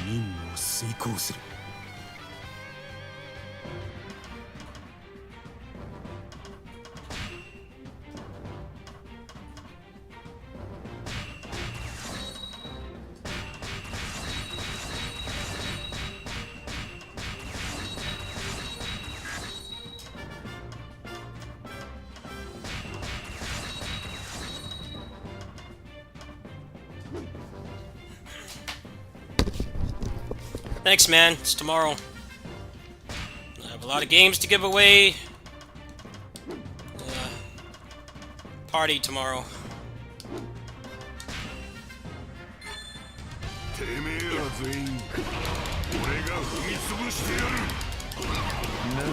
任務を遂行する。Thanks, man. It's tomorrow. I have a lot of games to give away. Party tomorrow. てめえら全員俺が踏み潰してやる。なんだ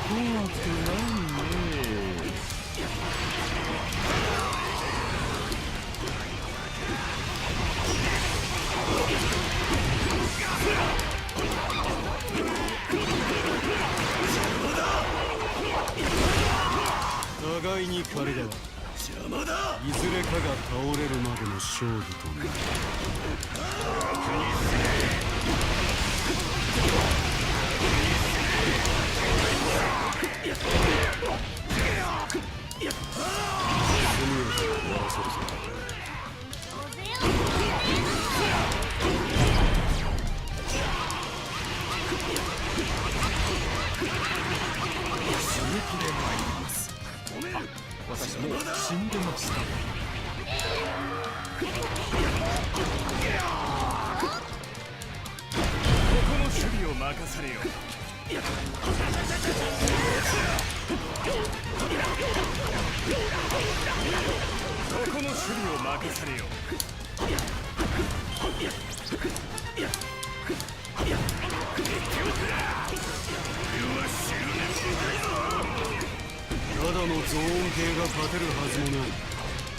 怖くないね。互いに彼らは邪魔だ。いずれかが倒れるまでの勝負となる。私もう死んでました。ここの守備を任されよ。ここの守備を任されよ。ただのゾーン系が勝てるはずもない。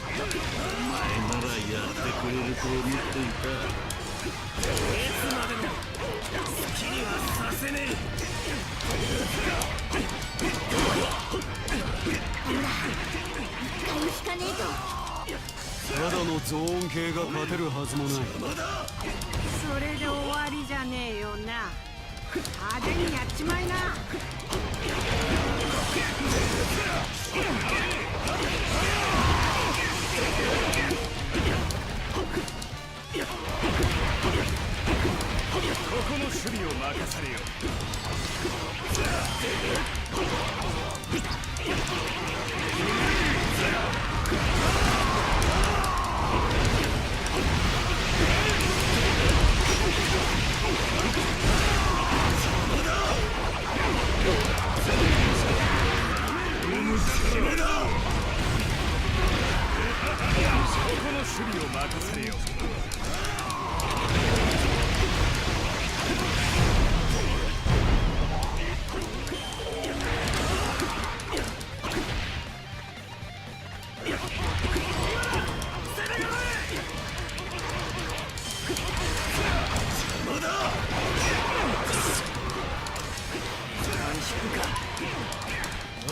お前ならやってくれると思っていた。いつまでも好きにはさせねえ。引かねえと。ただのゾーン系が勝てるはずもない。それで終わりじゃねえよな。派手にやっちまいな。ここの守備を任されよ。ここの守備を任されよ。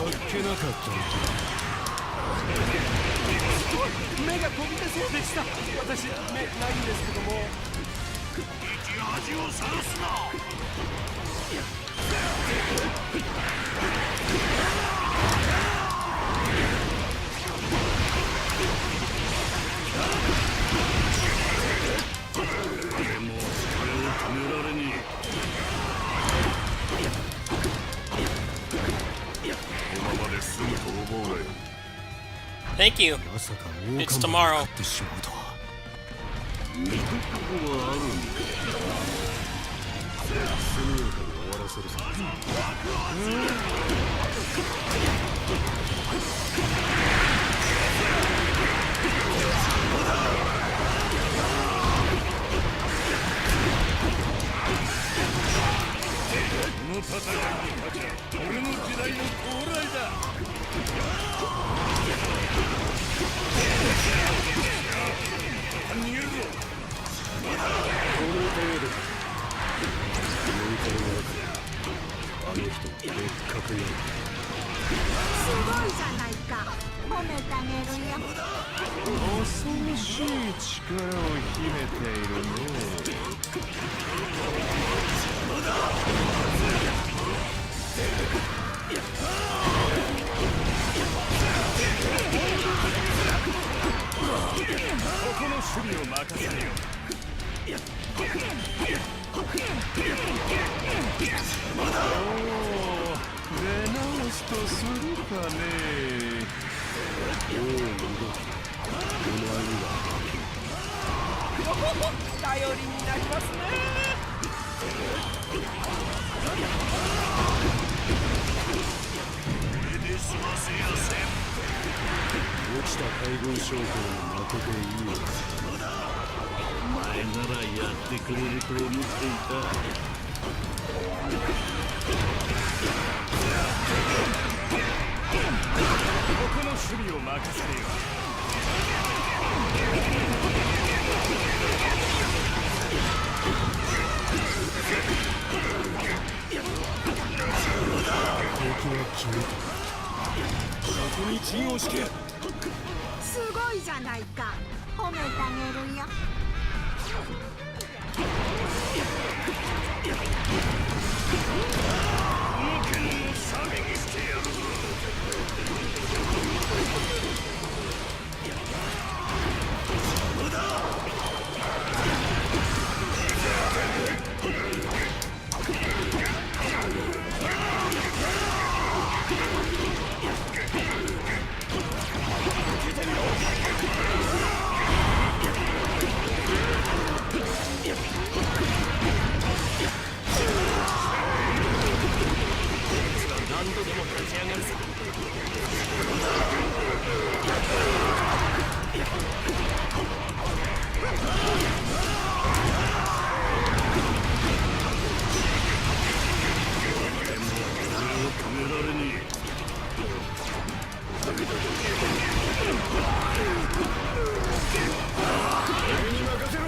あっけなかった。目が飛び出そうでした。私目ないんですけども。生き恥をさらすな。でもそれを止められねえ。このままで済むと思うなよ。Thank you. まさか It's tomorrow. ってしまうとは。見どころはあるんだ。速やかに終わらせるぞ。この戦いに勝ちゃ俺の時代の到来だ。逃げるぞ。この程度か。抜いてるの中であの人別格よ。すごいじゃないか。褒めてあげるよ。恐ろしい力を秘めているね。守備を任せるよ。出直しとするかね。頼りになりますね。落ちた海軍将校に負けていいよ。前ならやってくれると思っていた。この守備を任せるよ。敵は決めた。そこに陣を敷け。すごいじゃないか。褒めてあげるよ。何度でも立ち上がるさ。止められねえ。俺に任せろ。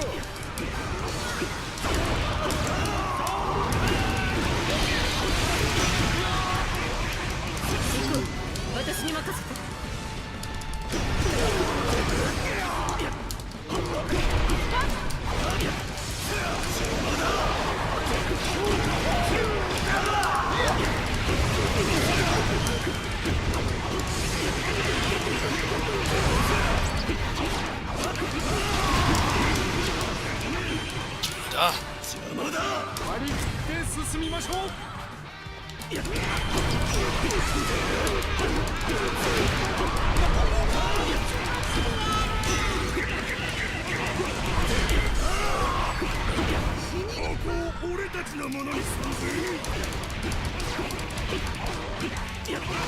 私に任せて。あ、邪魔だ。割り切って進みましょう。ここを俺たちのものにするぜ。邪魔だ。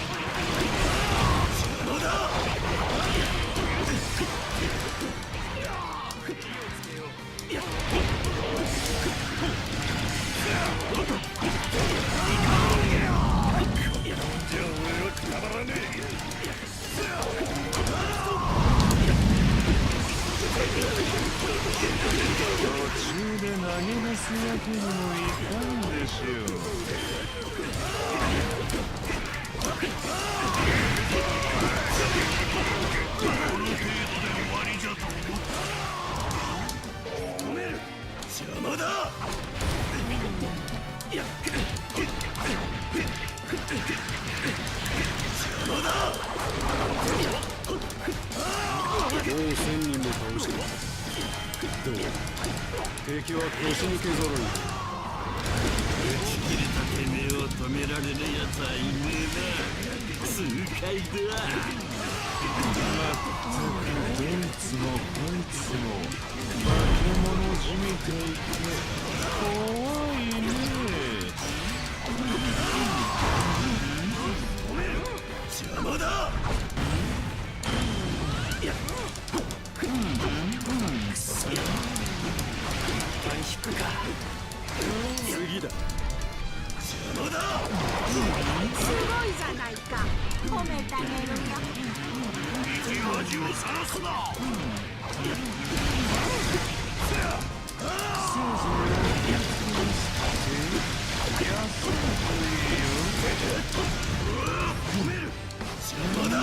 じゃあ俺はくたばらねえ。途中で投げ出すわけにもいかんでしょう。この程度で終わりじゃと思った。止める。邪魔だ。邪魔だ。もう1000人も倒した。どう敵は腰抜け揃い。打ち切れたてめえを止められるやつはいねえな。痛快だ。まったくどいつもこいつも化け物じみていて怖いね。邪魔だ。引くか。次だ。邪魔だ。すごいじゃないか。褒めてあげるよ。味をさらすな。止める。邪魔だ。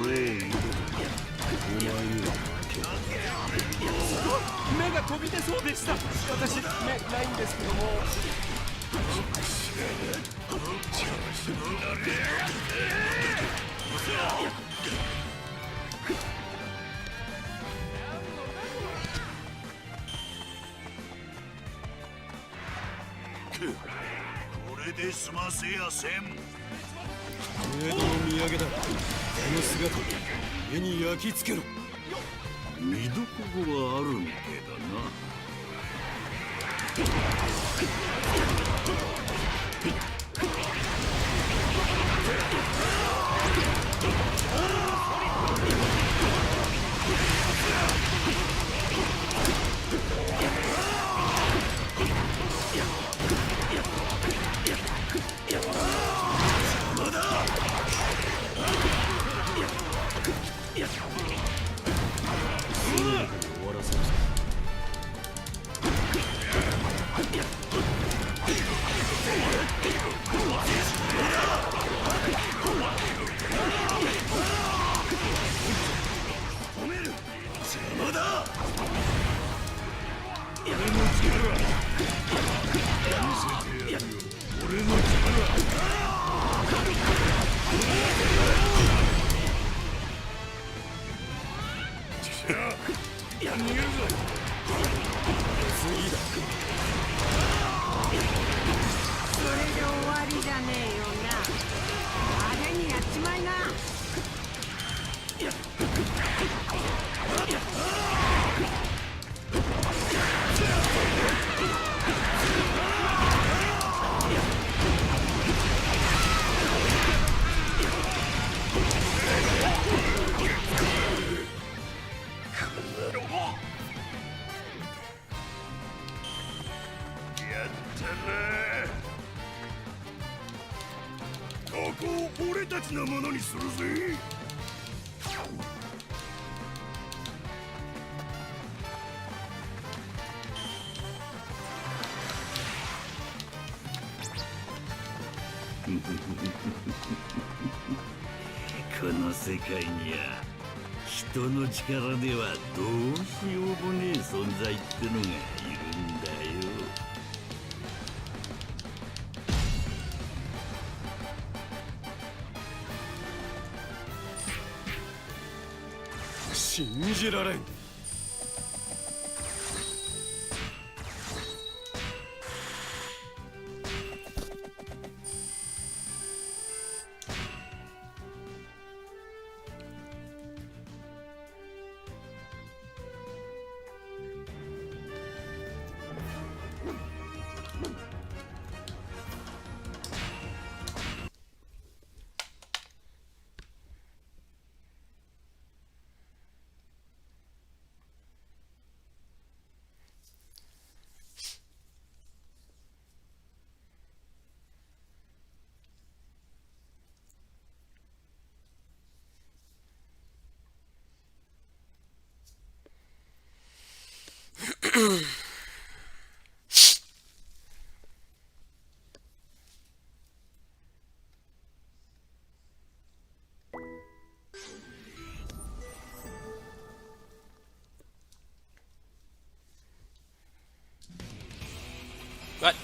お前には負けた。目が飛び出そうでした。私目ないんですけども。これで済ませやせん。江戸の土産だ。この姿目に焼き付けろ。見どころはあるみてえだな。終わらせるぞ。それで終わりじゃねえよな。派手にやっちまいな。やったな。ここを俺たちのものにするぜ。この世界には人の力ではどうしようもねえ存在ってのがいるんだよ。信じられん。What?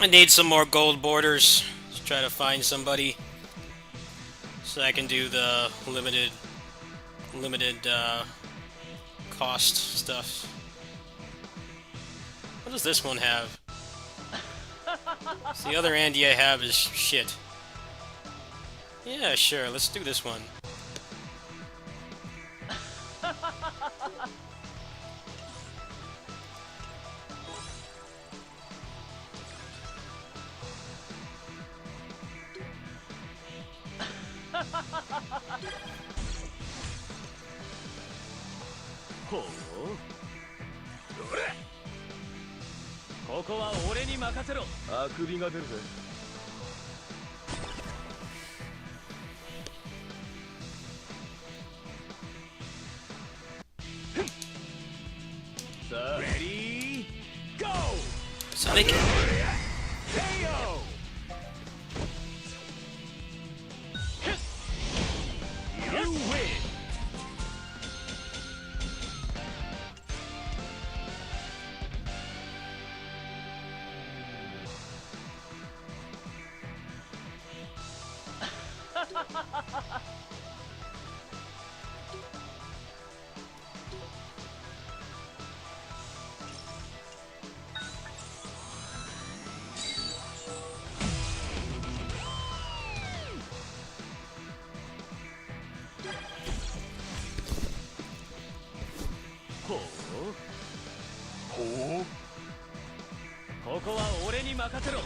I need some more gold borders. Let's try to find somebody so I can do the limited cost stuff. What does this one have? So the other Andy I have is shit. Yeah, sure, let's do this one. Ready, go! Sonic. KO! You win!ほうここは俺に任せろ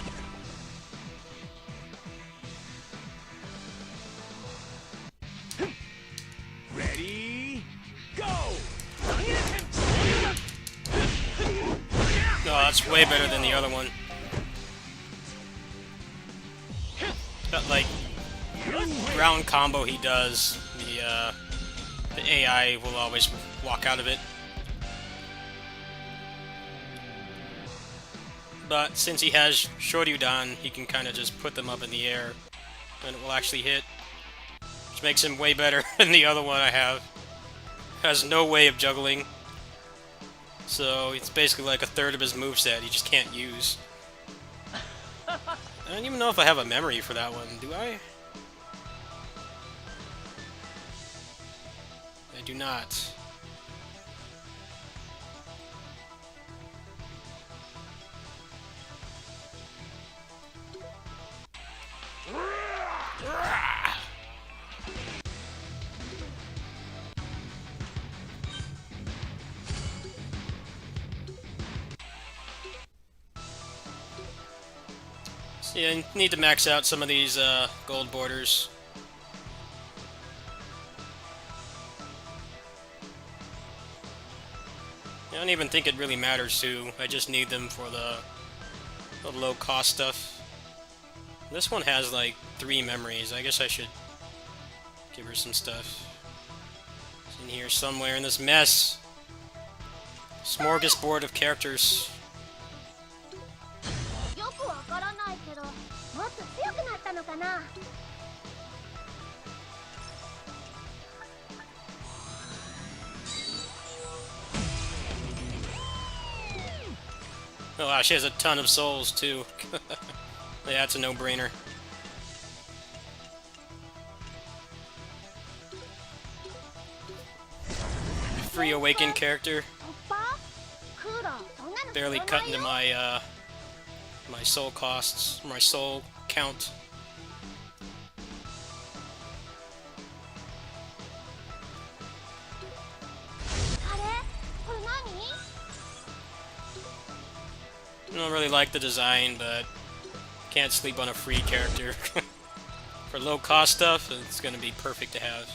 Ready, go! No, that's way better than the other one. That like ground combo he does, the AI will always walk out of it. But since he has Shoryudan, he can kind of just put them up in the air, and it will actually hit, which makes him way better than the other one I have. Has no way of juggling, so it's basically like a third of his moveset he just can't use. I don't even know if I have a memory for that one, do I? I do not. So yeah, I need to max out some of these gold borders. I don't even think it really matters too. I just need them for the low cost stuff. This one has like 3 memories. I guess I should give her some stuff. It's in here somewhere in this mess. Smorgasbord of characters. よくわからないけど、もっと強くなったのかな。 Oh wow, she has a ton of souls too. Yeah, it's a no-brainer. free awakened character. 突破クーラーそんなの Barely 使わ cut ない into よ my soul costs, my soul count. あれこれ何 I don't really like the design, but can't sleep on a free character. For low cost stuff, it's gonna be perfect to have.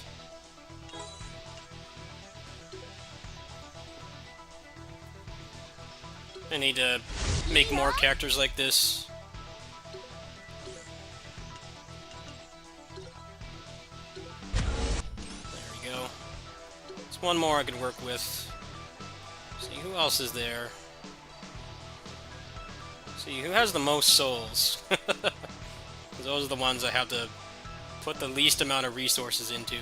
I need to make more characters like this. There we go. There's one more I can work with. See, who else is there? See, who has the most souls? 'Cause those are the ones I have to put the least amount of resources into.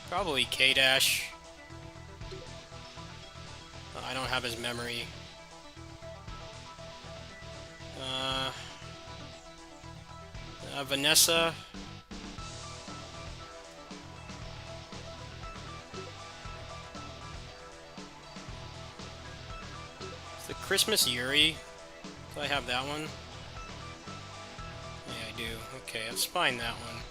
Probably K-Dash. I don't have his memory. Vanessa. Is the Christmas Yuri? Do I have that one? Yeah, I do. Okay, let's find that one.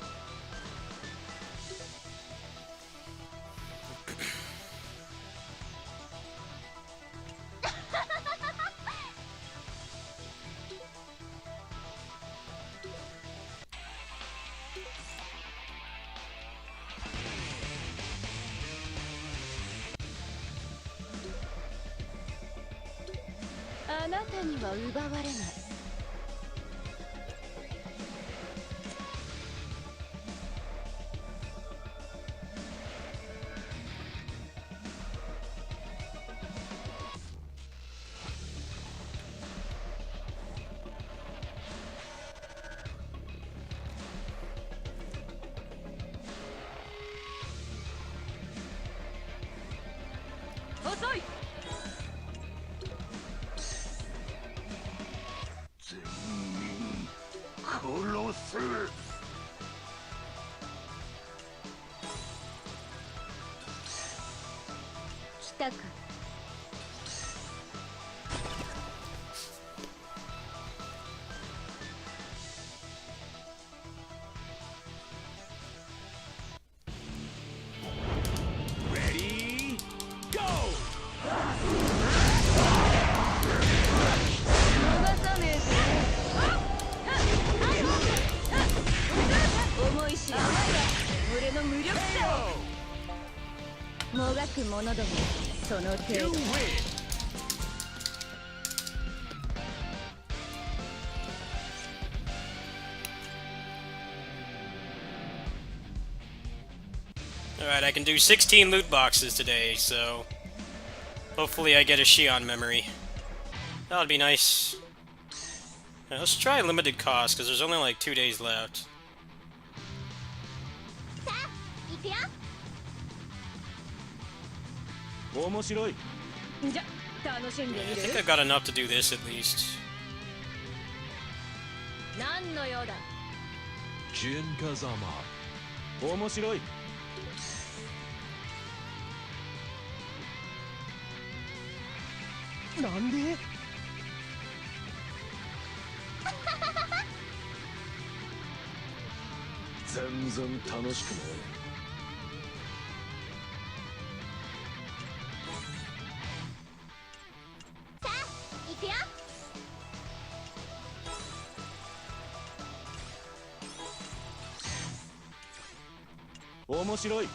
Ready, go! 思い知れ俺の無力さをもがく者どもその程 You 度 win! Alright, I can do 16 loot boxes today, so hopefully I get a Shion memory. That would be nice. Now, let's try limited cost, because there's only like 2 days left. さあ行くよ面白い。じゃ楽しんで I み think る I've got enough to do this at least. 何の用だジンカザマ。面白い。なんで？全然楽しくない。さあ行くよ面白い。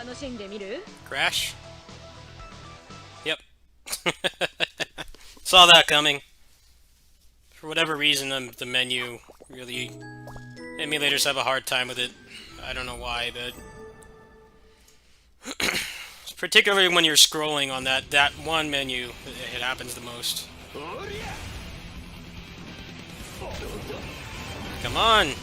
楽しんでみる？ Crash? Yep. Saw that coming. For whatever reason, the menu really... Emulators have a hard time with it. I don't know why, but... Particularly when you're scrolling on that one menu, it happens the most. Come on!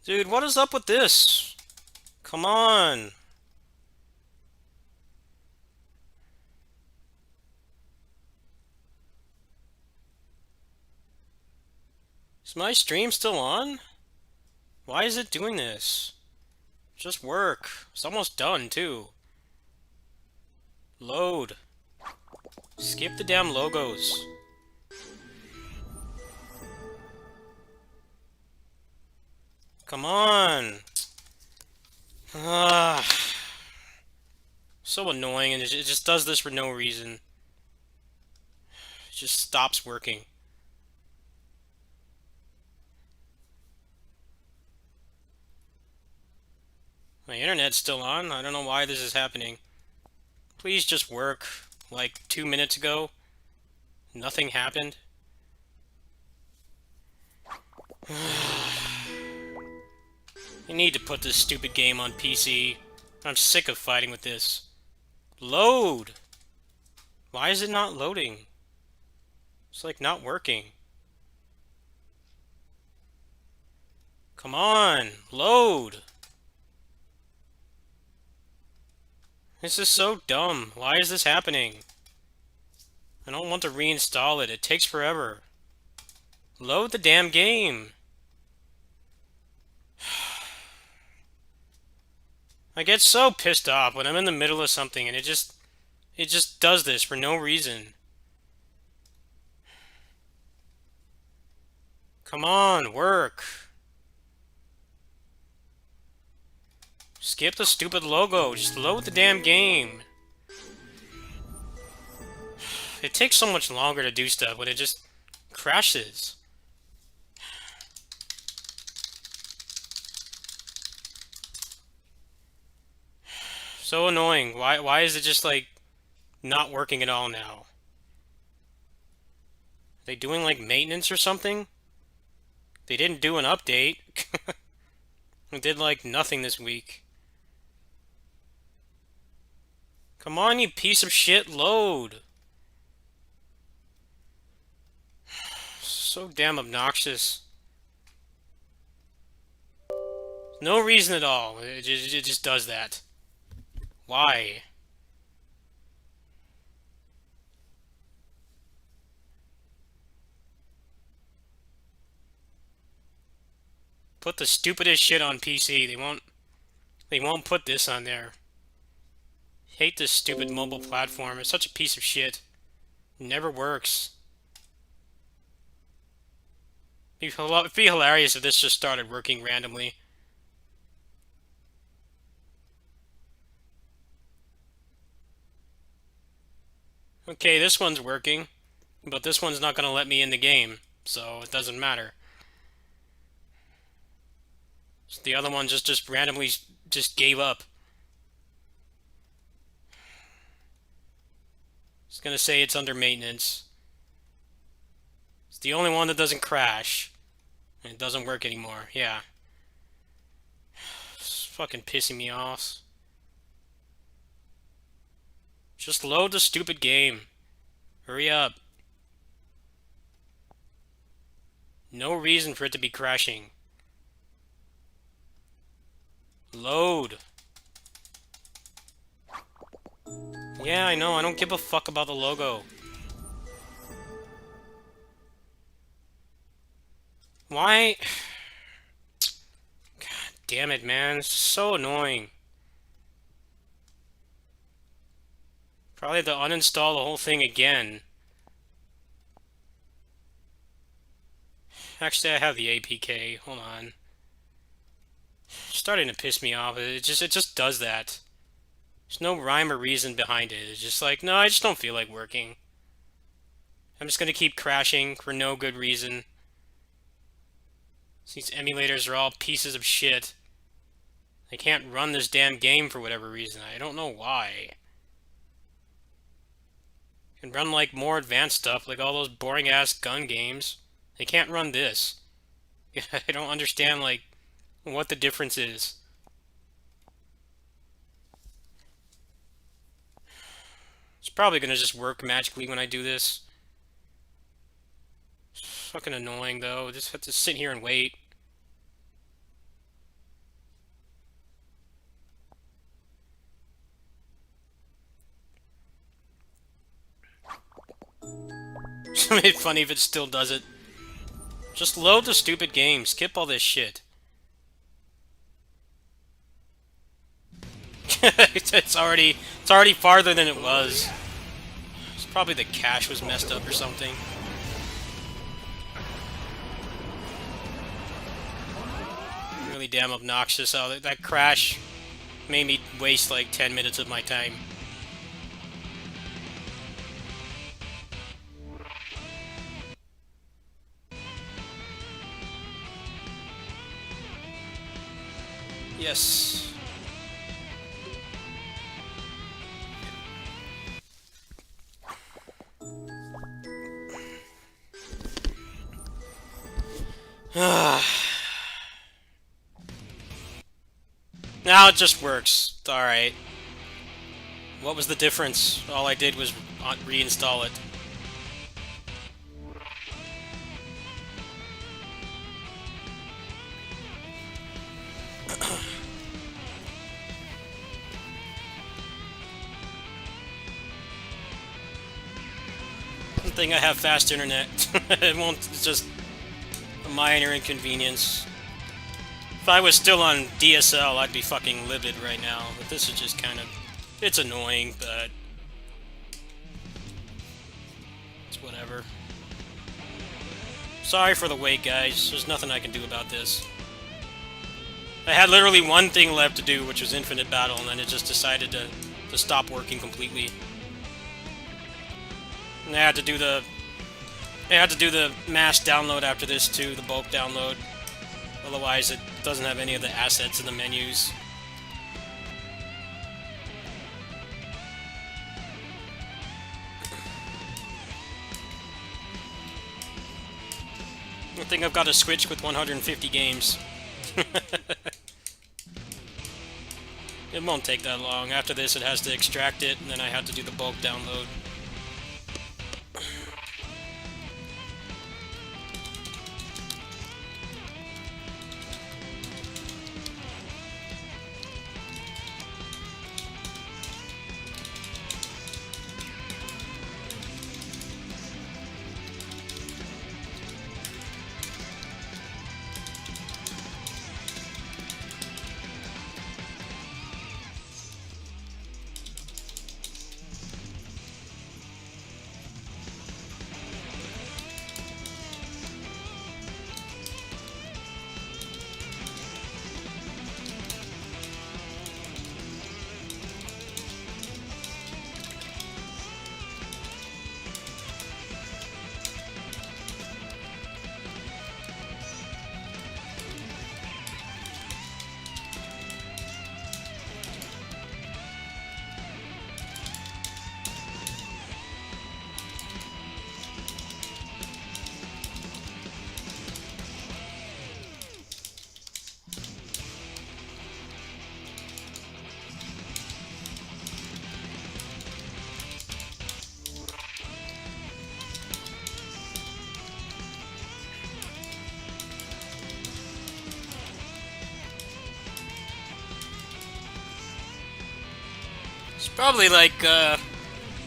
Dude, what is up with this? Come on! Is my stream still on? Why is it doing this? Just work. It's almost done, too. Load. Skip the damn logos. Come on! So annoying, and it just does this for no reason. It just stops working. My internet's still on. I don't know why this is happening. Please just work. Like 2 minutes ago, nothing happened. You need to put this stupid game on PC. I'm sick of fighting with this. Load! Why is it not loading? It's like not working. Come on, load! This is so dumb. Why is this happening? I don't want to reinstall it. It takes forever. Load the damn game. I get so pissed off when I'm in the middle of something and it just does this for no reason. Come on, work. Skip the stupid logo. Just load the damn game. It takes so much longer to do stuff when it just crashes. So annoying. Why is it just like not working at all now? Are they doing like maintenance or something? They didn't do an update. They did like nothing this week. Come on, you piece of shit, load. So damn obnoxious. No reason at all. It just does that. Why? Put the stupidest shit on PC. They won't put this on there. Hate this stupid mobile platform. It's such a piece of shit. It never works. It'd be hilarious if this just started working randomly. Okay, this one's working, but this one's not gonna let me in the game, so it doesn't matter. So the other one just randomly just gave up. It's gonna say it's under maintenance. It's the only one that doesn't crash. And it doesn't work anymore, yeah. It's fucking pissing me off. Just load the stupid game. Hurry up. No reason for it to be crashing. Load. Yeah, I know. I don't give a fuck about the logo. Why? God damn it, man. It's so annoying. Probably have to uninstall the whole thing again. Actually, I have the APK. Hold on. It's starting to piss me off. It just does that. There's no rhyme or reason behind it. It's just like, no, I just don't feel like working. I'm just gonna keep crashing for no good reason. These emulators are all pieces of shit. I can't run this damn game for whatever reason. I don't know why. I can run like more advanced stuff, like all those boring ass gun games. They can't run this. I don't understand like what the difference is. It's probably gonna just work magically when I do this. It's fucking annoying though. Just have to sit here and wait. It's funny if it still does it. Just load the stupid game. Skip all this shit. it's already farther than it was. It's probably the cache was messed up or something. Really damn obnoxious. Oh, that crash made me waste like 10 minutes of my time. Yes. Now it just works. Alright. What was the difference? All I did was reinstall it. Good thing I have fast internet. It won't, it's just a minor inconvenience. If I was still on DSL, I'd be fucking livid right now. But this is just kind of... It's annoying, but... It's whatever. Sorry for the wait, guys. There's nothing I can do about this. I had literally one thing left to do, which was Infinite Battle, and then it just decided to stop working completely. And I had to do the mass download after this too, the bulk download. Otherwise, it doesn't have any of the assets in the menus. I think I've got a Switch with 150 games. It won't take that long. After this, it has to extract it, and then I have to do the bulk download. It's probably like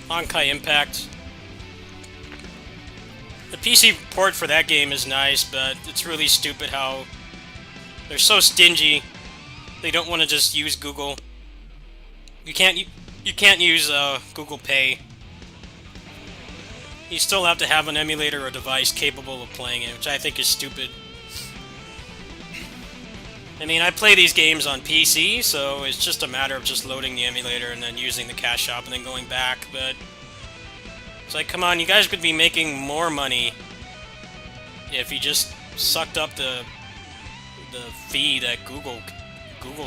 Honkai Impact. The PC port for that game is nice, but it's really stupid how they're so stingy. They don't want to just use Google. You can't use Google Pay. You still have to have an emulator or device capable of playing it, which I think is stupid. I mean, I play these games on PC, so it's just a matter of just loading the emulator and then using the cash shop and then going back, but... It's like, come on, you guys could be making more money if you just sucked up the fee that Google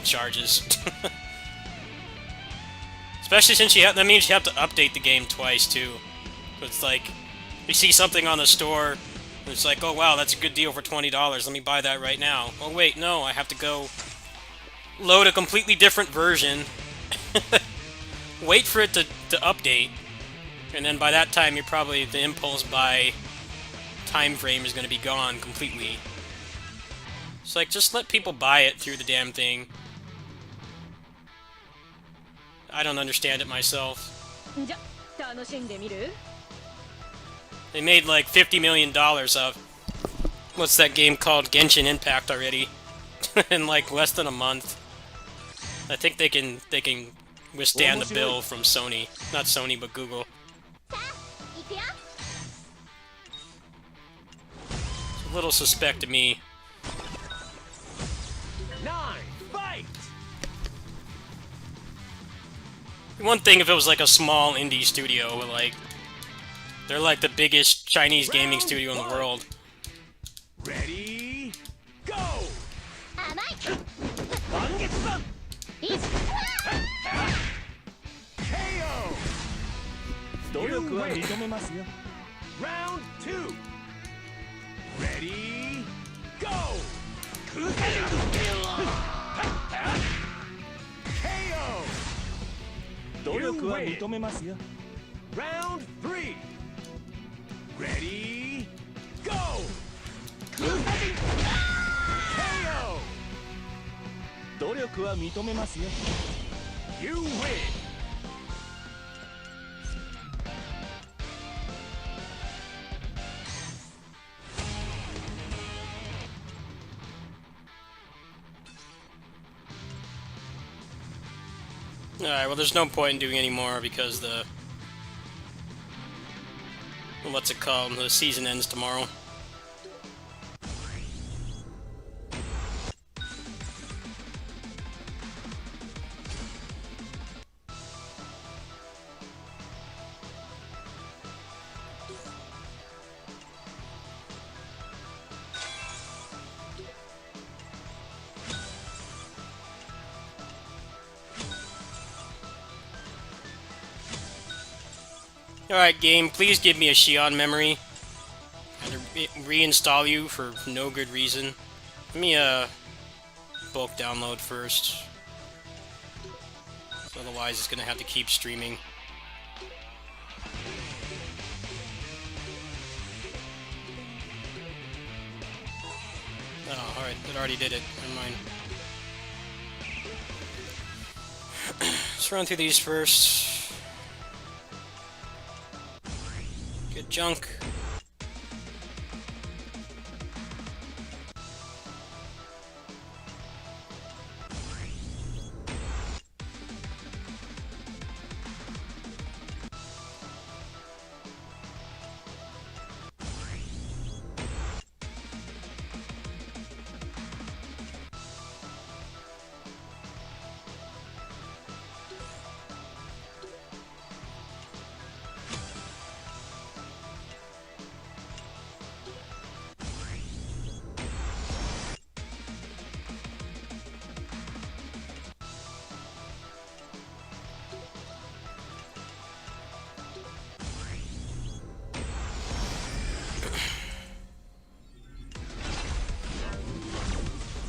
charges. Especially since that means you have to update the game twice, too. So it's like, you see something on the store, and it's like, oh wow, that's a good deal for $20, let me buy that right now. Oh wait, no, I have to go load a completely different version, wait for it to update, and then by that time you're probably, the impulse buy time frame is going to be gone completely. It's like, just let people buy it through the damn thing. I don't understand it myself. じゃ楽しんでみる They made like $50 million of what's that game called, Genshin Impact already in like less than a month. I think they can withstand the bill from Sony, not Sony but Google. 行くよ It's a little suspect to me. 9 fight. One thing if it was like a small indie studio, but like they're like the biggest Chinese gaming studio in the world. Ready, go. 甘い満月だ。いっ KO. 努力は認めますよ。 Round 2. Ready, go. KO. 努力は認めますよ。 Round 3. Ready, go. KO. 努力は認めますよ。 You win. Alright, well there's no point in doing any more because the... what's it called? The season ends tomorrow. Alright, game, please give me a Xion memory. I had to reinstall you for no good reason. Let me, bulk download first. So otherwise it's gonna have to keep streaming. Oh, alright, it already did it. Never mind. Let's run through these first. Good junk.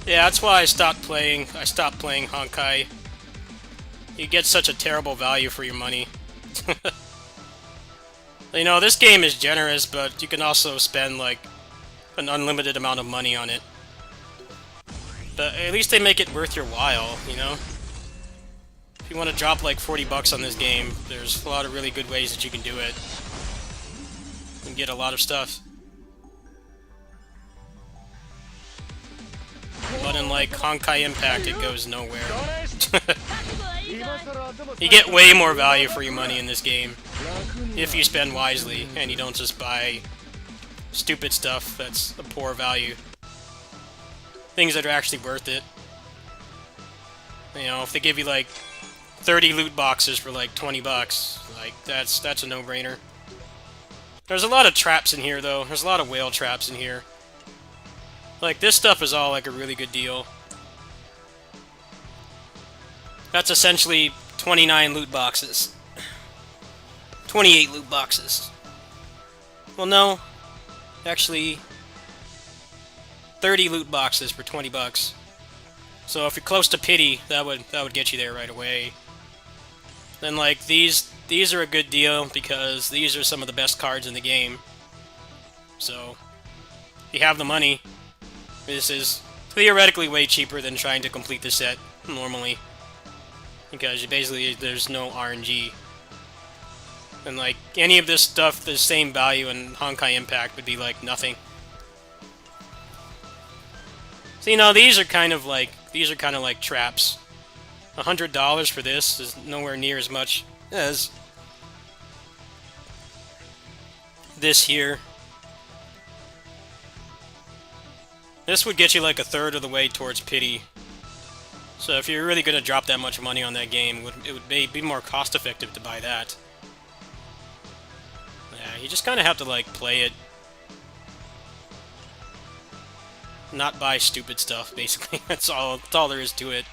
Yeah, that's why I stopped playing Honkai. You get such a terrible value for your money. You know, this game is generous, but you can also spend, like, an unlimited amount of money on it. But at least they make it worth your while, you know? If you want to drop, like, 40 bucks on this game, there's a lot of really good ways that you can do it. You can get a lot of stuff. But in, like, Honkai Impact, it goes nowhere. You get way more value for your money in this game. if you spend wisely and you don't just buy stupid stuff that's a poor value. Things that are actually worth it. You know, if they give you like 30 loot boxes for like 20 bucks, like that's a no-brainer. There's a lot of traps in here though. There's a lot of whale traps in here. Like this stuff is all like a really good deal. That's essentially 29 loot boxes. 28 loot boxes. Well, no. Actually, 30 loot boxes for 20 bucks. So if you're close to pity, that would get you there right away. Then like these are a good deal because these are some of the best cards in the game. So if you have the money, this is theoretically way cheaper than trying to complete the set normally. Because you basically, there's no RNG. And like, any of this stuff, the same value in Honkai Impact would be like nothing. So you know, these are kind of like traps. $100 for this is nowhere near as much as this here. This would get you like a third of the way towards pity. So if you're really going to drop that much money on that game, it would be more cost-effective to buy that. Yeah, you just kind of have to, like, play it. Not buy stupid stuff, basically. That's all there is to it.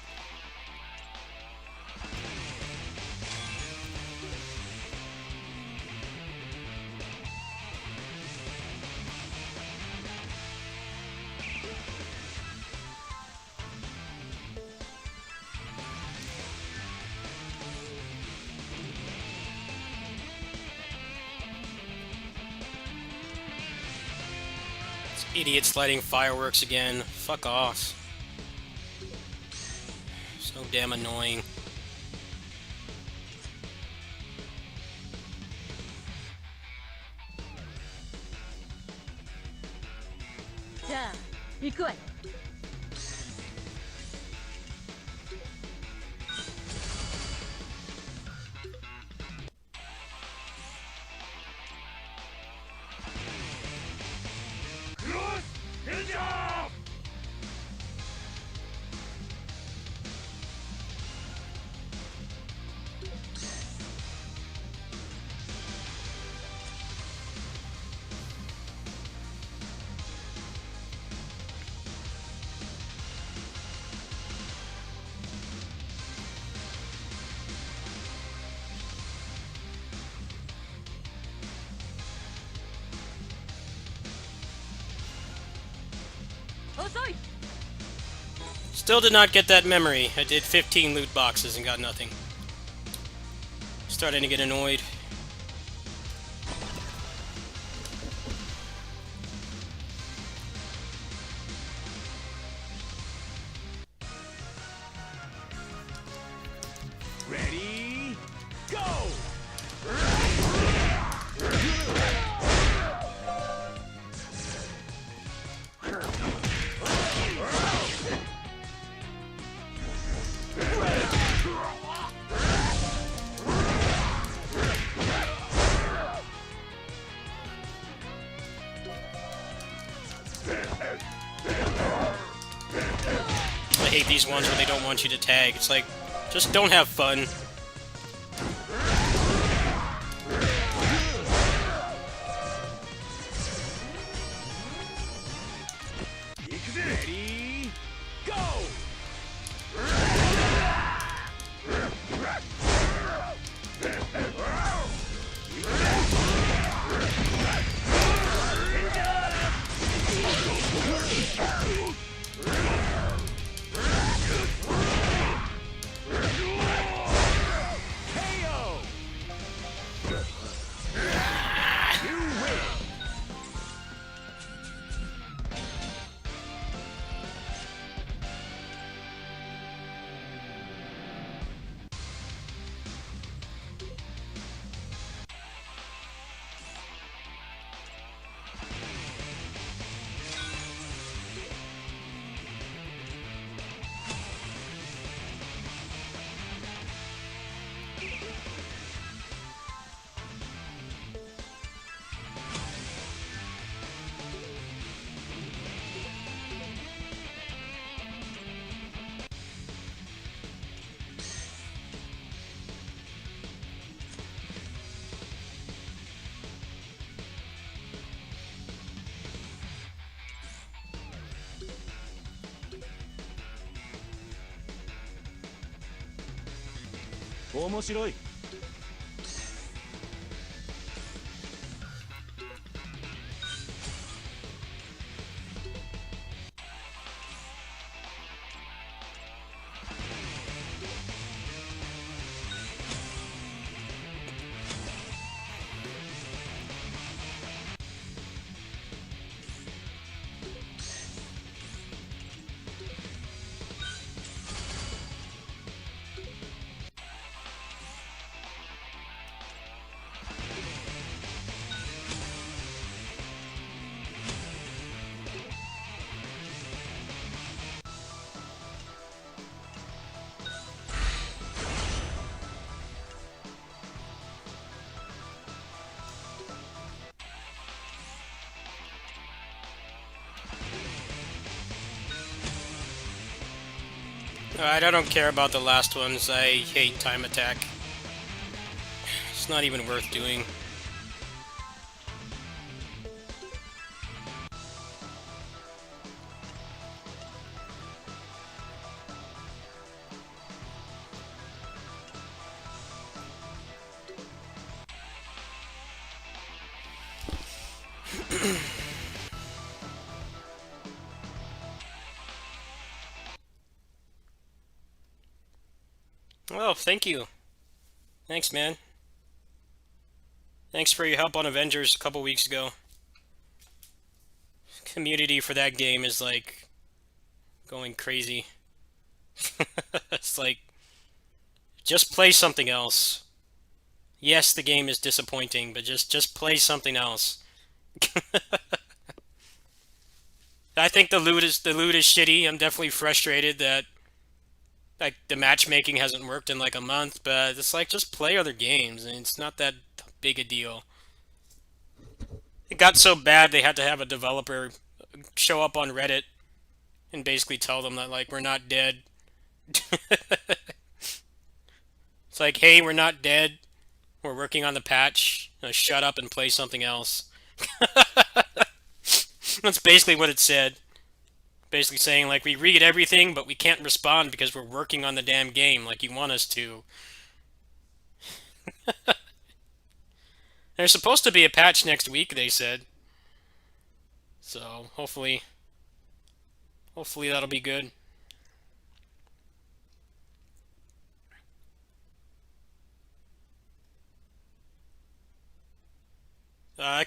Idiots lighting fireworks again. Fuck off. So damn annoying. Ja, 行くわよ。Still did not get that memory. I did 15 loot boxes and got nothing. Starting to get annoyed. Ready, go! I hate these ones where they don't want you to tag. It's like, just don't have fun. Ready, go! 面白い。Alright, I don't care about the last ones. I hate time attack. It's not even worth doing. Well, thank you. Thanks, man. Thanks for your help on Avengers a couple weeks ago. Community for that game is like going crazy. It's like, just play something else. Yes, the game is disappointing, but just play something else. I think the loot is shitty. I'm definitely frustrated that like the matchmaking hasn't worked in like a month, but it's like just play other games and it's not that big a deal. It got so bad they had to have a developer show up on Reddit and basically tell them that like we're not dead. It's like, hey, we're not dead. We're working on the patch. Now shut up and play something else. That's basically what it said. Basically saying, like, we read everything, but we can't respond because we're working on the damn game like you want us to. There's supposed to be a patch next week, they said. So, hopefully that'll be good.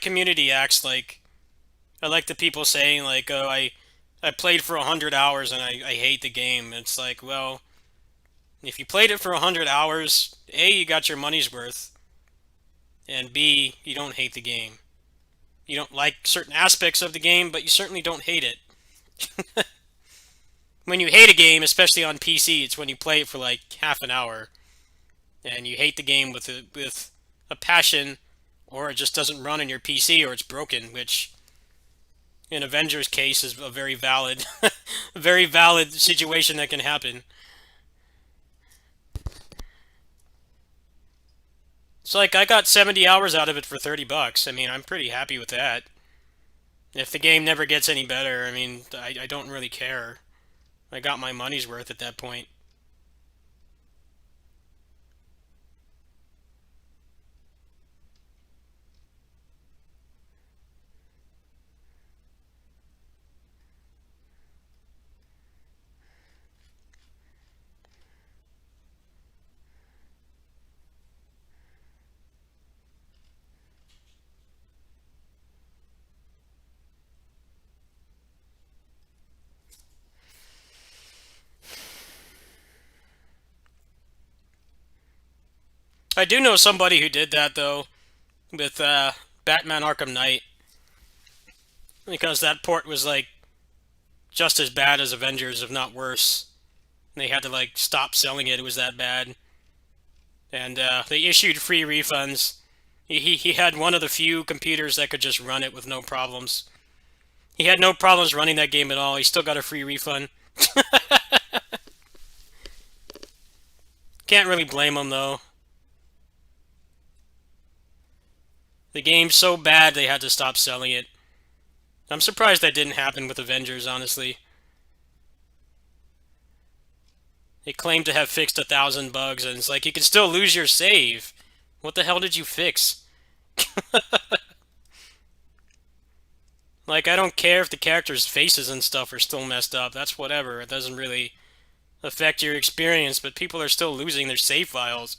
Community acts like... I like the people saying, like, oh, I played for 100 hours and I hate the game. It's like, well, if you played it for 100 hours, A, you got your money's worth, and B, you don't hate the game. You don't like certain aspects of the game, but you certainly don't hate it. When you hate a game, especially on PC, it's when you play it for like half an hour, and you hate the game with a passion, or it just doesn't run on your PC, or it's broken, which... in Avengers' case, is a very valid, a very valid situation that can happen. It's like, I got 70 hours out of it for $30. I mean, I'm pretty happy with that. If the game never gets any better, I mean, I don't really care. I got my money's worth at that point. I do know somebody who did that, though, with Batman Arkham Knight. Because that port was, like, just as bad as Avengers, if not worse. And they had to, like, stop selling it. It was that bad. And they issued free refunds. He had one of the few computers that could just run it with no problems. He had no problems running that game at all. He still got a free refund. Can't really blame him, though. The game's so bad they had to stop selling it. I'm surprised that didn't happen with Avengers, honestly. They claim to have fixed 1,000 bugs, and it's like, you can still lose your save. What the hell did you fix? Like, I don't care if the characters' faces and stuff are still messed up. That's whatever. It doesn't really affect your experience, but people are still losing their save files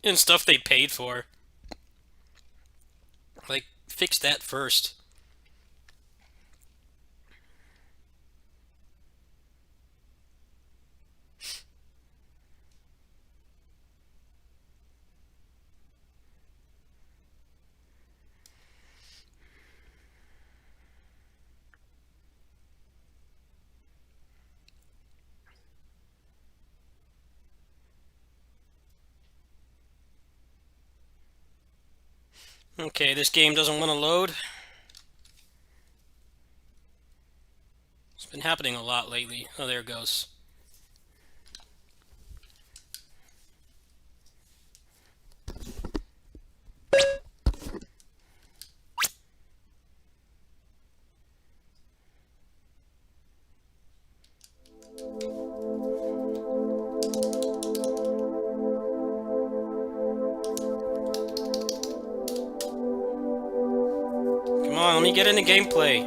and stuff they paid for. Like, fix that first. Okay, this game doesn't want to load. It's been happening a lot lately. Oh, there it goes. Come on, let me get into gameplay.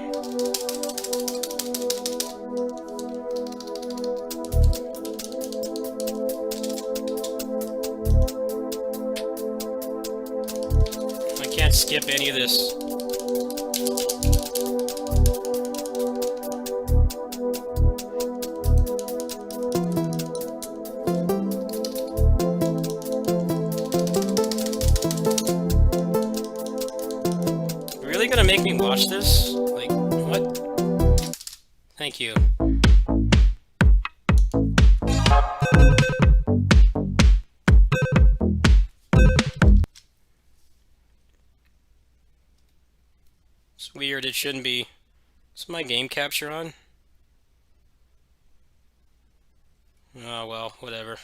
I can't skip any of this. Really gonna make me watch this? Like, what? Thank you. It's weird, it shouldn't be. Is my game capture on? Oh well, whatever.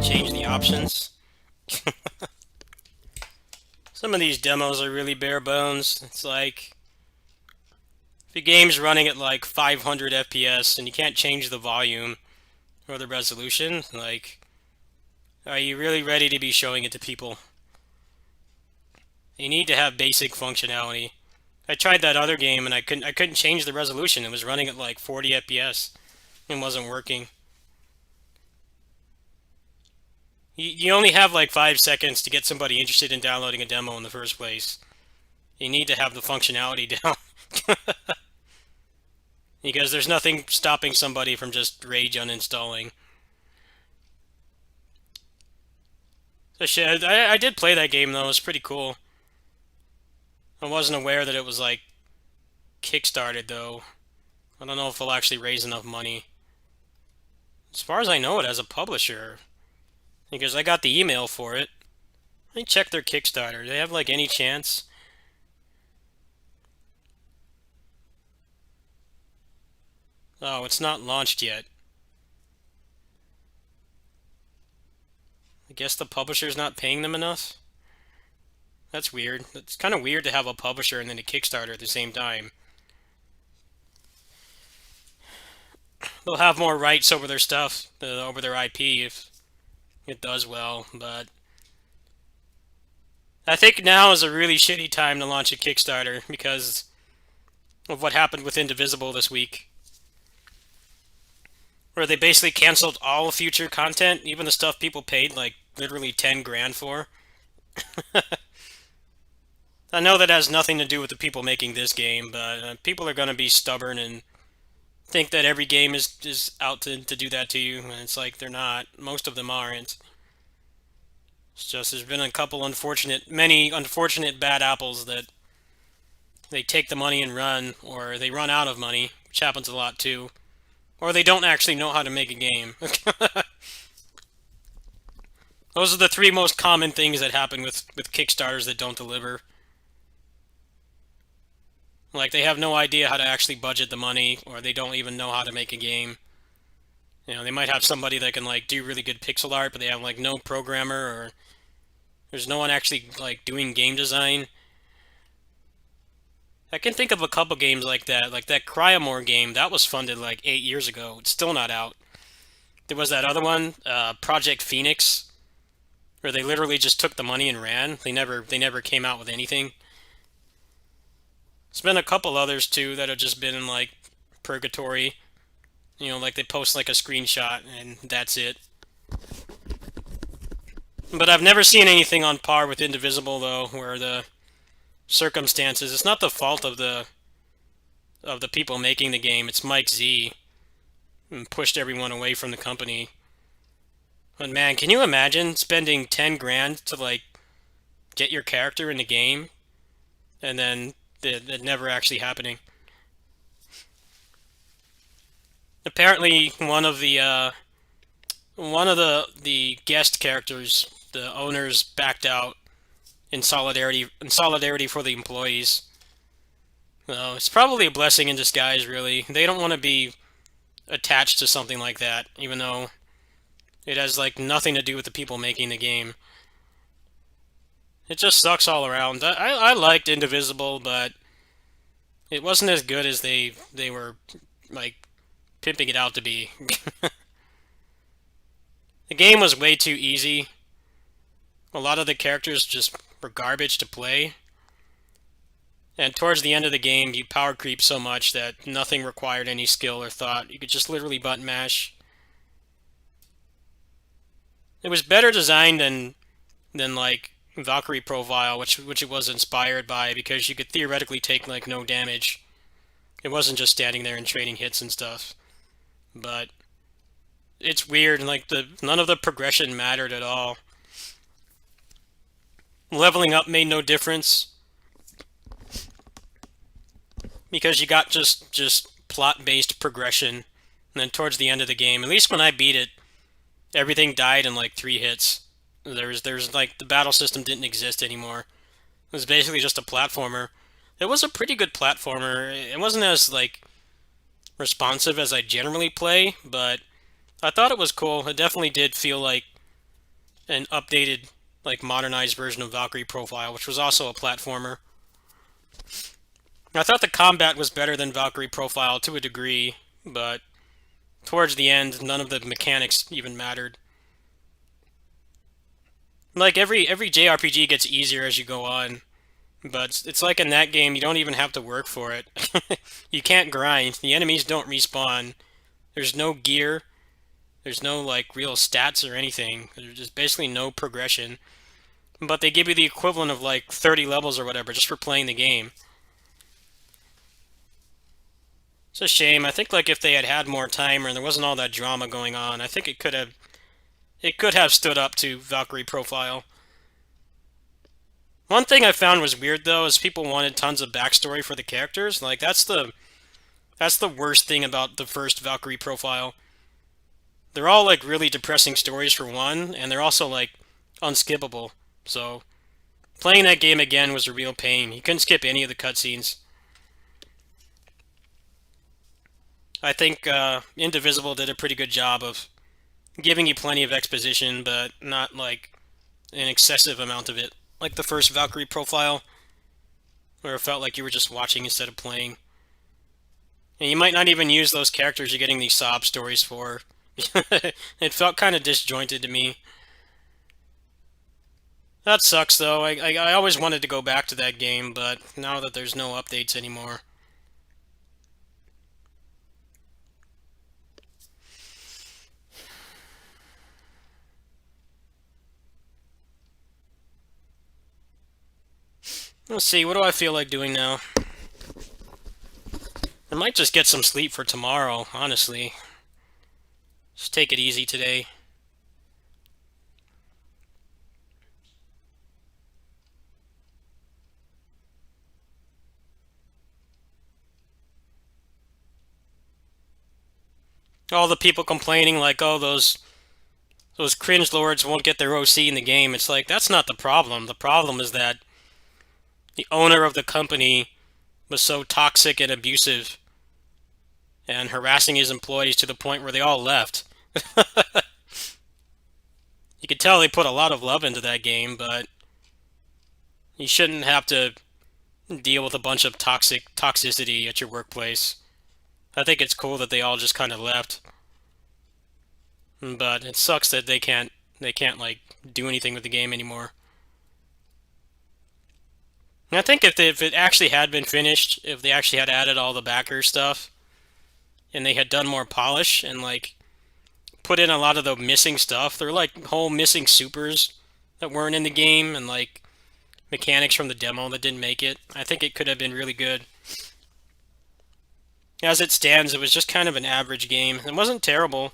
Change the options. Some of these demos are really bare bones. It's like, if your game's running at like 500 FPS and you can't change the volume or the resolution, like, are you really ready to be showing it to people? You need to have basic functionality. I tried that other game and I couldn't change the resolution. It was running at like 40 FPS and wasn't working. You only have like 5 seconds to get somebody interested in downloading a demo in the first place. You need to have the functionality down. Because there's nothing stopping somebody from just rage uninstalling. So shit, I did play that game though, it was pretty cool. I wasn't aware that it was like kickstarted though. I don't know if they'll actually raise enough money. As far as I know, it has a publisher. Because I got the email for it. Let me check their Kickstarter. Do they have like any chance? Oh, it's not launched yet. I guess the publisher's not paying them enough? That's weird. It's kind of weird to have a publisher and then a Kickstarter at the same time. they'll have more rights over their stuff, over their IP if it does well, but I think now is a really shitty time to launch a Kickstarter because of what happened with Indivisible this week. Where they basically canceled all future content, even the stuff people paid like literally 10 grand for. I know that has nothing to do with the people making this game, but people are going to be stubborn and think that every game is out to do that to you, and it's like they're not. Most of them aren't. It's just there's been many unfortunate bad apples that they take the money and run, or they run out of money, which happens a lot too, or they don't actually know how to make a game. Those are the three most common things that happen with Kickstarters that don't deliver. Like, they have no idea how to actually budget the money, or they don't even know how to make a game. You know, they might have somebody that can, like, do really good pixel art, but they have, like, no programmer, or there's no one actually, like, doing game design. I can think of a couple games like that Cryomore game, that was funded, like, 8 years ago. It's still not out. There was that other one, Project Phoenix, where they literally just took the money and ran. They never came out with anything. There's been a couple others too that have just been in like purgatory. You know, like they post like a screenshot and that's it. But I've never seen anything on par with Indivisible though, where the circumstances, it's not the fault of the people making the game, it's Mike Z and pushed everyone away from the company. But man, can you imagine spending 10 grand to like get your character in the game and then that never actually happening? Apparently, one of the guest characters, the owners backed out in solidarity for the employees. So it's probably a blessing in disguise, really. They don't want to be attached to something like that, even though it has like nothing to do with the people making the game. It just sucks all around. I liked Indivisible, but it wasn't as good as they were like pimping it out to be. The game was way too easy. A lot of the characters just were garbage to play. And towards the end of the game, you power creep so much that nothing required any skill or thought. You could just literally button mash. It was better designed than like Valkyrie Profile, which it was inspired by, because you could theoretically take like no damage. It wasn't just standing there and trading hits and stuff. But it's weird, like none of the progression mattered at all. Leveling up made no difference because you got just plot-based progression, and then towards the end of the game, at least when I beat it, everything died in like 3 hits. There's like the battle system didn't exist anymore. It was basically just a platformer. It was a pretty good platformer. It wasn't as like responsive as I generally play, but I thought it was cool. It definitely did feel like an updated, like modernized version of Valkyrie Profile, which was also a platformer. I thought the combat was better than Valkyrie Profile to a degree, but towards the end, none of the mechanics even mattered. Like, every JRPG gets easier as you go on, but it's like in that game, you don't even have to work for it. You can't grind. The enemies don't respawn. There's no gear. There's no, like, real stats or anything. There's just basically no progression. But they give you the equivalent of, like, 30 levels or whatever just for playing the game. It's a shame. I think, like, if they had had more time or there wasn't all that drama going on, I think it could have stood up to Valkyrie Profile. One thing I found was weird, though, is people wanted tons of backstory for the characters. Like, that's the worst thing about the first Valkyrie Profile. They're all, like, really depressing stories for one, and they're also, like, unskippable. So, playing that game again was a real pain. You couldn't skip any of the cutscenes. I think Indivisible did a pretty good job of giving you plenty of exposition, but not, like, an excessive amount of it. Like the first Valkyrie Profile, where it felt like you were just watching instead of playing. And you might not even use those characters you're getting these sob stories for. It felt kind of disjointed to me. That sucks, though. I always wanted to go back to that game, but now that there's no updates anymore. Let's see, what do I feel like doing now? I might just get some sleep for tomorrow, honestly. Just take it easy today. All the people complaining like, oh, those cringe lords won't get their OC in the game. It's like, that's not the problem. The problem is that the owner of the company was so toxic and abusive and harassing his employees to the point where they all left. You could tell they put a lot of love into that game, but you shouldn't have to deal with a bunch of toxicity at your workplace. I think it's cool that they all just kind of left. But it sucks that they can't like do anything with the game anymore. And I think if it actually had been finished, if they actually had added all the backer stuff, and they had done more polish and like put in a lot of the missing stuff, there were like whole missing supers that weren't in the game and like mechanics from the demo that didn't make it. I think it could have been really good. As it stands, it was just kind of an average game. It wasn't terrible.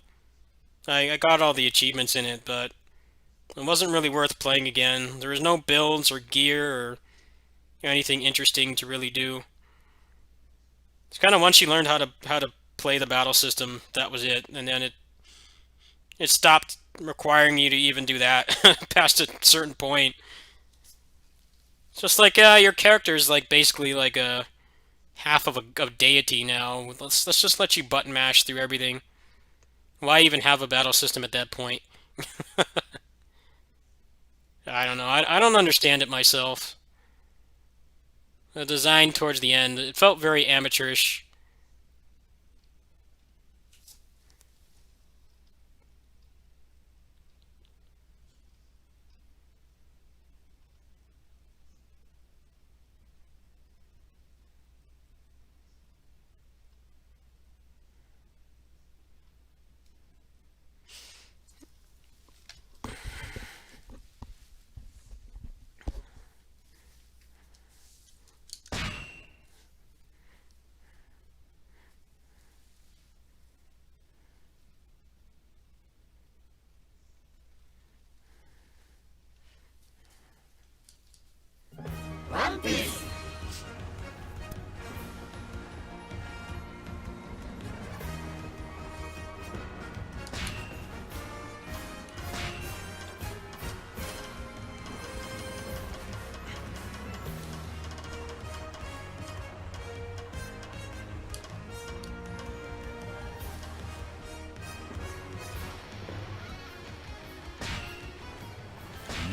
I got all the achievements in it, but it wasn't really worth playing again. There was no builds or gear or anything interesting to really do. It's kind of once you learned how to play the battle system, that was it, and then it stopped requiring you to even do that past a certain point. It's just like your character's like basically like a half of a deity now. Let's just let you button mash through everything. Why even have a battle system at that point? I don't know. I don't understand it myself. The design towards the end, it felt very amateurish.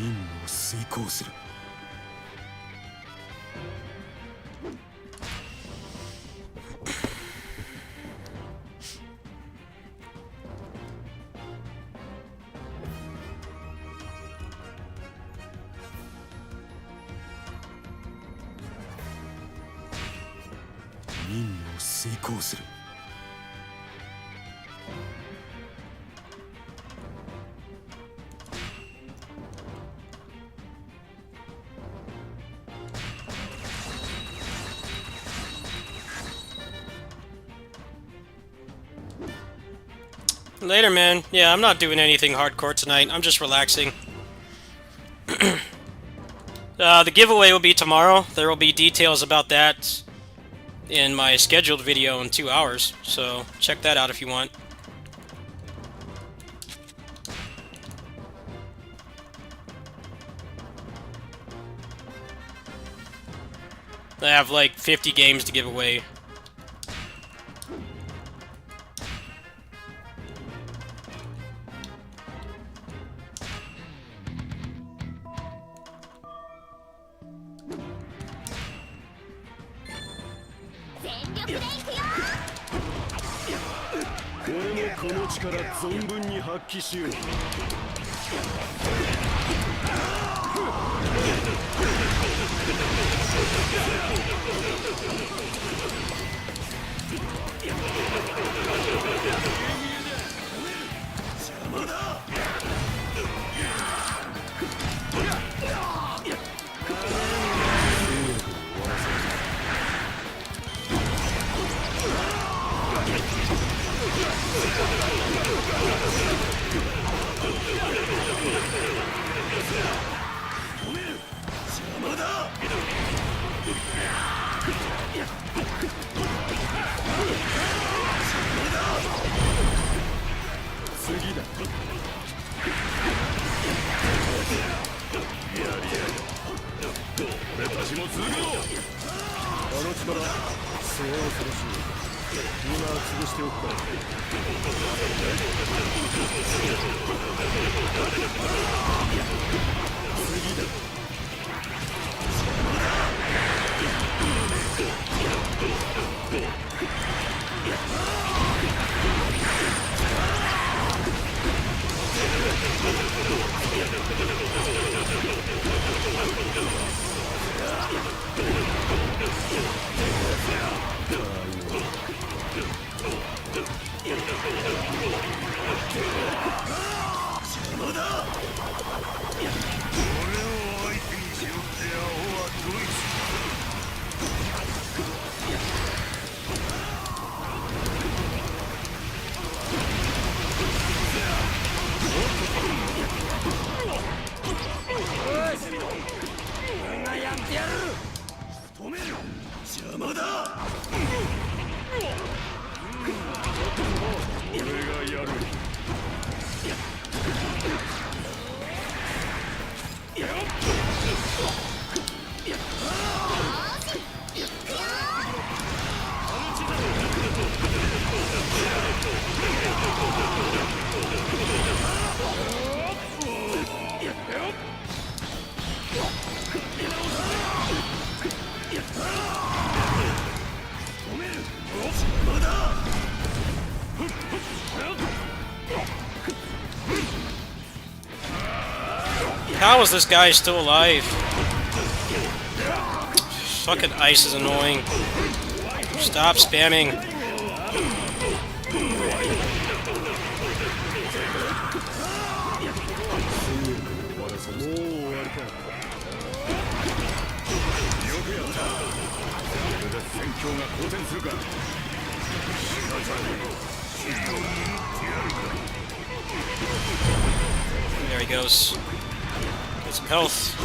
任務を遂行する。任務を遂行する。Later, man. Yeah, I'm not doing anything hardcore tonight. I'm just relaxing. The giveaway will be tomorrow. There will be details about that in my scheduled video in 2 hours, so check that out if you want. I have like 50 games to give away. この力存分に発揮しよう。邪魔だ。次だ。俺たちも続けろ。あの力、そう恐ろしい。今潰しておくから。次だ。邪魔だ。俺を相手にしよってアホはドイツ。俺がやってやる。止める。邪魔だ。俺がやる。How is this guy still alive? Fucking ice is annoying. Stop spamming. There he goes. Get some health.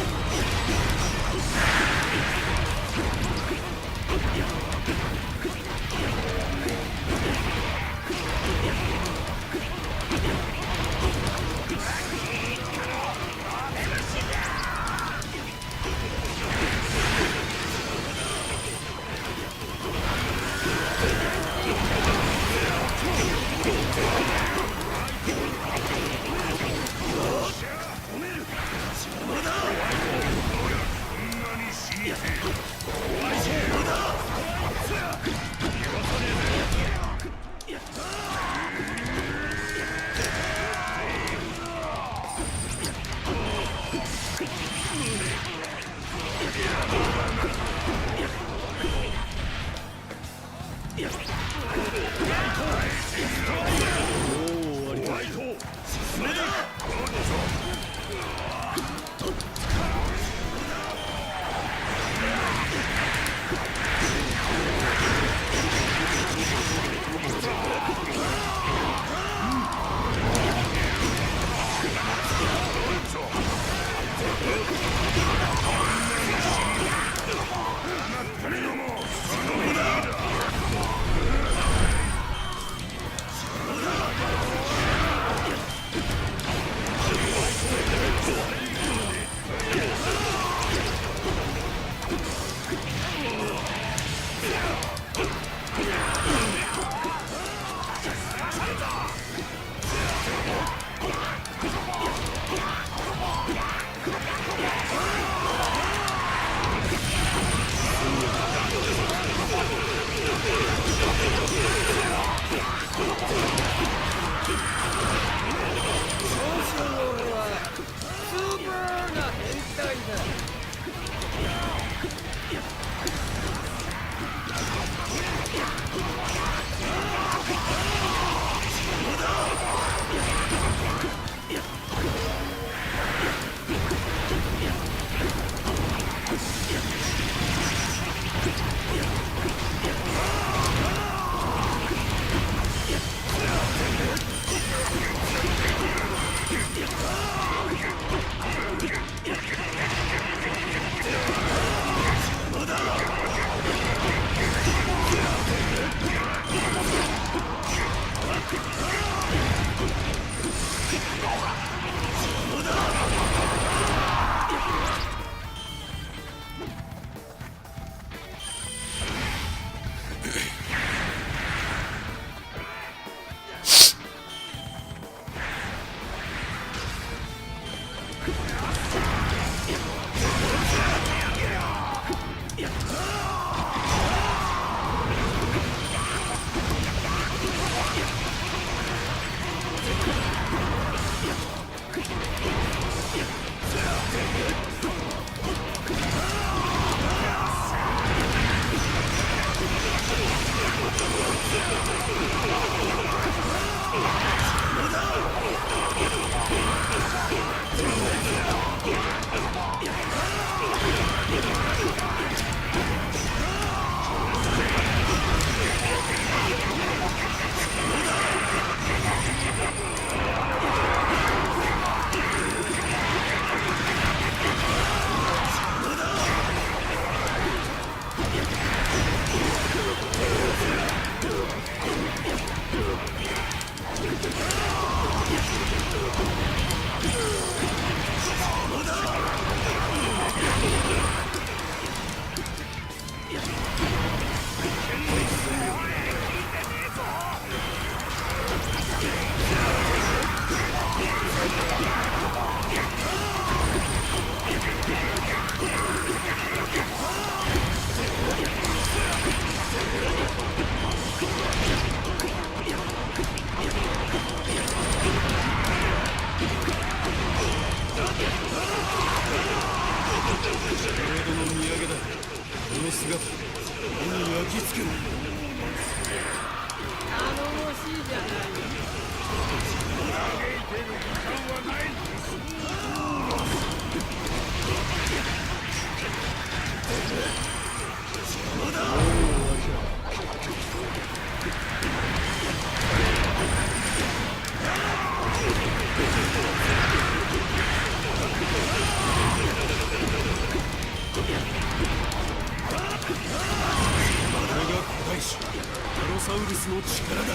サウルスの力だ。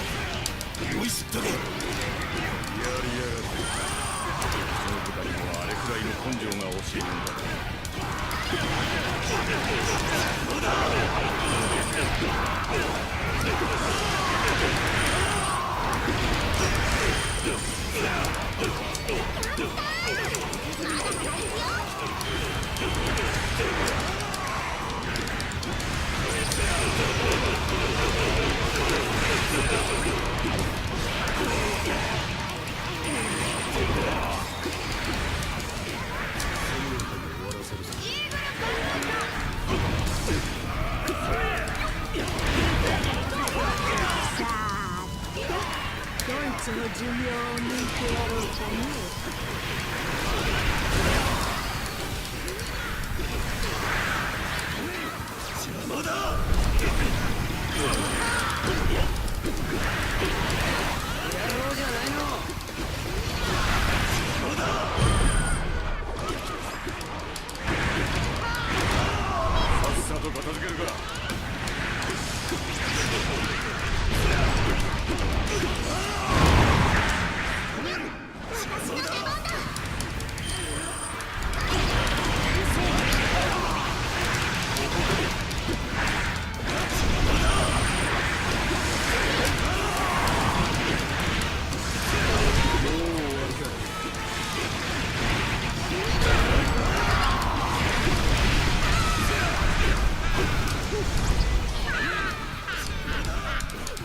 思い知ったか。やりやがって。その部下にもあれくらいの根性が欲しいもんだ。ドイツの寿命を抜いてやろうかね。邪魔だ。さっさと片付けるか。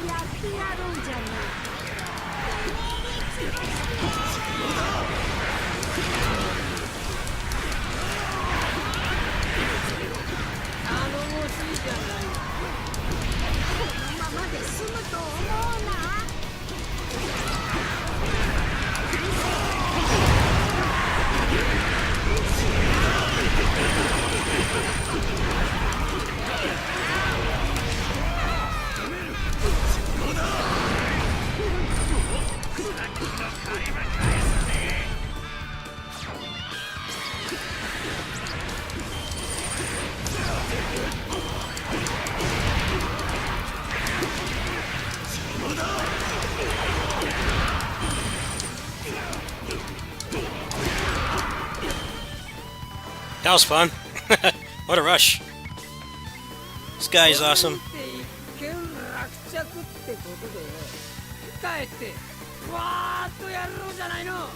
やってやろうじゃない。頼もしいじゃない。このままで済むと思うな。That was fun. What a rush. This guy is awesome. 一見落着ってことで帰ってわーっとやろうじゃないの。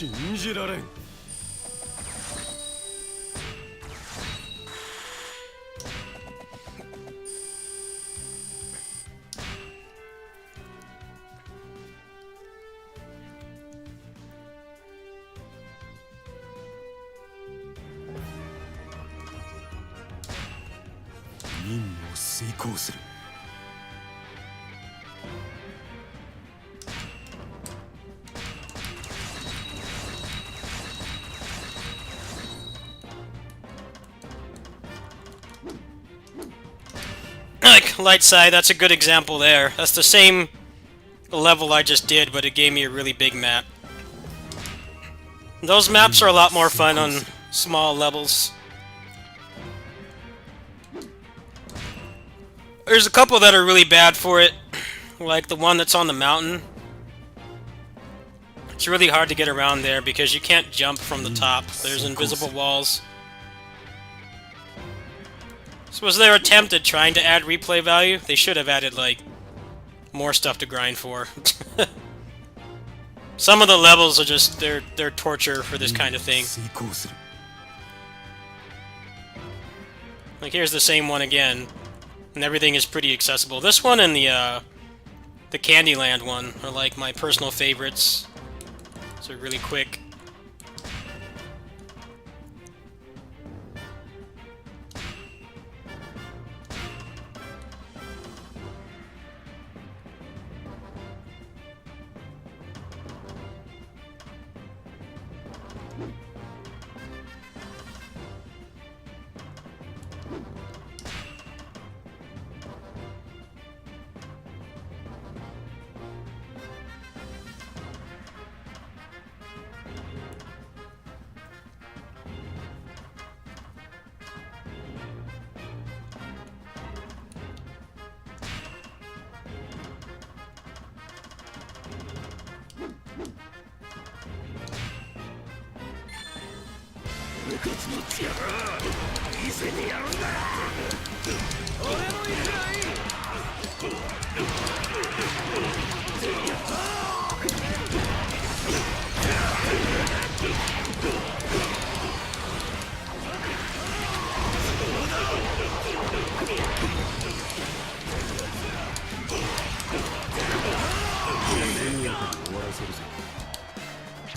信じられん。任務を遂行する。Like, light side, that's a good example there. That's the same level I just did, but it gave me a really big map. Those maps are a lot more fun on small levels. There's a couple that are really bad for it, like the one that's on the mountain. It's really hard to get around there because you can't jump from the top. There's invisible walls. So was their attempt at trying to add replay value? They should have added, like, more stuff to grind for. Some of the levels are just, they're torture for this kind of thing. Like, here's the same one again, and everything is pretty accessible. This one and the Candyland one are, like, my personal favorites. So really quick.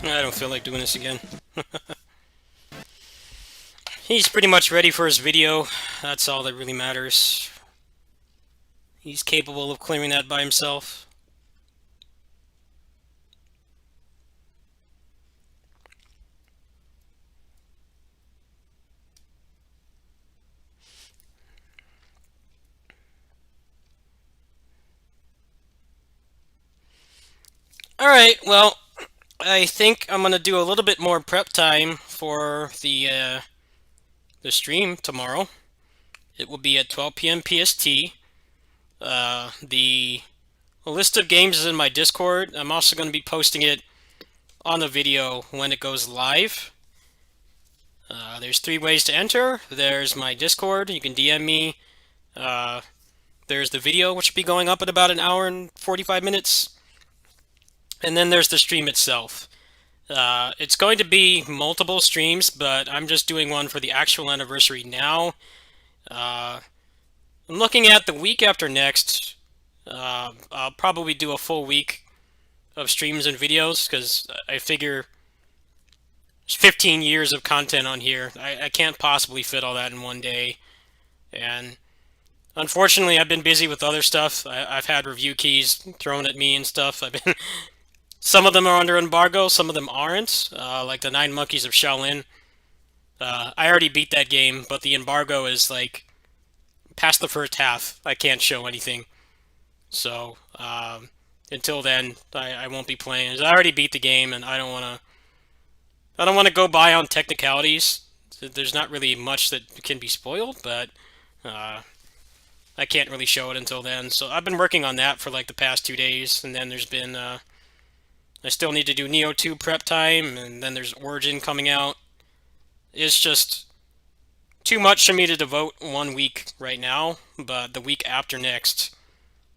I don't feel like doing this again. He's pretty much ready for his video. That's all that really matters. He's capable of clearing that by himself. Alright, well, I think I'm gonna do a little bit more prep time for the stream tomorrow. It will be at 12 p.m. PST. The list of games is in my Discord. I'm also going to be posting it on the video when it goes live. There's 3 ways to enter. There's my Discord. You can DM me. There's the video, which will be going up in about an hour and 45 minutes. And then there's the stream itself. It's going to be multiple streams, but I'm just doing one for the actual anniversary now. I'm looking at the week after next. I'll probably do a full week of streams and videos, because I figure there's 15 years of content on here. I can't possibly fit all that in one day. And unfortunately, I've been busy with other stuff. I've had review keys thrown at me and stuff. Some of them are under embargo, some of them aren't. Like the 9 Monkeys of Shaolin. I already beat that game, but the embargo is like past the first half. I can't show anything. So until then, I won't be playing. I already beat the game, and I don't want to go by on technicalities. There's not really much that can be spoiled, but I can't really show it until then. So I've been working on that for like the past 2 days, and then there's been I still need to do Neo 2 prep time, and then there's Origin coming out. It's just too much for me to devote 1 week right now, but the week after next,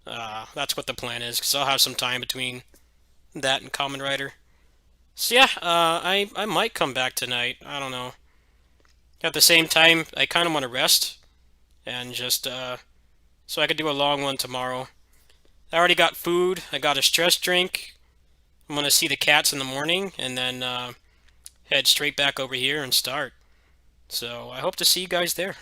that's what the plan is, because I'll have some time between that and Kamen Rider. So yeah, I might come back tonight. I don't know. At the same time, I kind of want to rest and just so I could do a long one tomorrow. I already got food. I got a stress drink. I'm gonna see the cats in the morning and then head straight back over here and start. So I hope to see you guys there.